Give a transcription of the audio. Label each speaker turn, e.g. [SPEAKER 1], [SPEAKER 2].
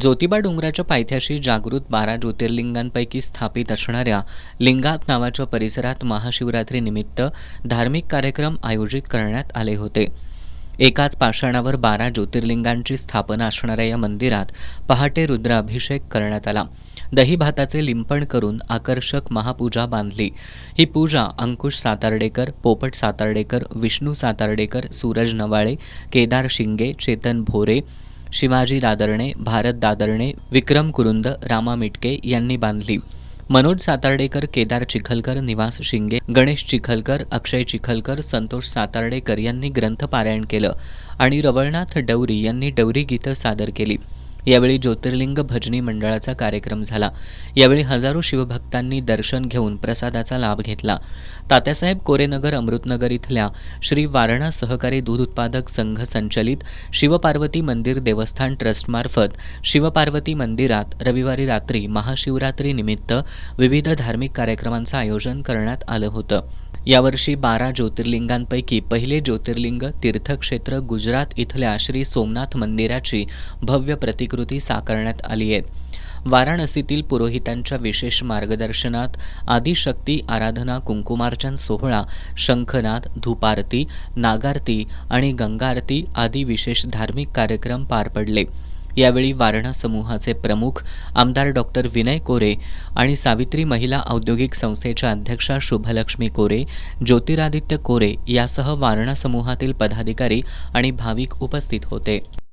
[SPEAKER 1] ज्योतिबा डोंगराच्या पायथ्याशी जागृत 12 ज्योतिर्लिंगांपैकी स्थापित असणाऱ्या लिंगात नावाच्या परिसरात महाशिवरात्रीनिमित्त धार्मिक कार्यक्रम आयोजित करण्यात आले होते. एकाच पाषाणावर 12 ज्योतिर्लिंगांची स्थापना असणाऱ्या या मंदिरात पहाटे रुद्राभिषेक करण्यात आला. दही भाताचे लिंपण करून आकर्षक महापूजा बांधली. ही पूजा अंकुश सातार्डेकर, पोपट सातार्डेकर, विष्णू सातार्डेकर, सूरज नवाळे, केदार शिंगे, चेतन भोरे, शिवाजी दादरणे, भारत दादरणे, विक्रम कुरुंद, रामा मिटके यांनी बांधली. मनोज सातार्डेकर, केदार चिखलकर, निवास शिंगे, गणेश चिखलकर, अक्षय चिखलकर, संतोष सातार्डेकर यांनी ग्रंथपारायण केलं आणि रवळनाथ डवरी यांनी डवरी गीतं सादर केली. यावेळी ज्योतिर्लिंग भजनी मंडळाचा कार्यक्रम झाला. यावेळी हजारो शिवभक्तांनी दर्शन घेऊन प्रसादाचा लाभ घेतला. तात्यासाहेब कोरेनगर अमृतनगर इथल्या श्री वारणा सहकारी दूध उत्पादक संघ संचलित शिवपार्वती मंदिर देवस्थान ट्रस्टमार्फत शिवपार्वती मंदिरात रविवारी रात्री महाशिवरात्रीनिमित्त विविध धार्मिक कार्यक्रमांचं आयोजन करण्यात आलं होतं. यावर्षी 12 ज्योतिर्लिंगांपैकी पहिले ज्योतिर्लिंग तीर्थक्षेत्र गुजरात इथल्या श्री सोमनाथ मंदिराची भव्य प्रतिकृती साकारण्यात आली आहे. वाराणसीतील पुरोहितांच्या विशेष मार्गदर्शनात आदिशक्ती आराधना, कुंकुमार्चन सोहळा, शंखनाद, धूपारती, नागारती आणि गंगारती आदी विशेष धार्मिक कार्यक्रम पार पडले. यावेळी वारणा समूहाचे प्रमुख आमदार डॉक्टर विनय कोरे आणि सावित्री महिला औद्योगिक संस्थेच्या अध्यक्षा शुभलक्ष्मी कोरे, ज्योतिरादित्य कोरे यासह वारणा समूहातील पदाधिकारी आणि भाविक उपस्थित होते.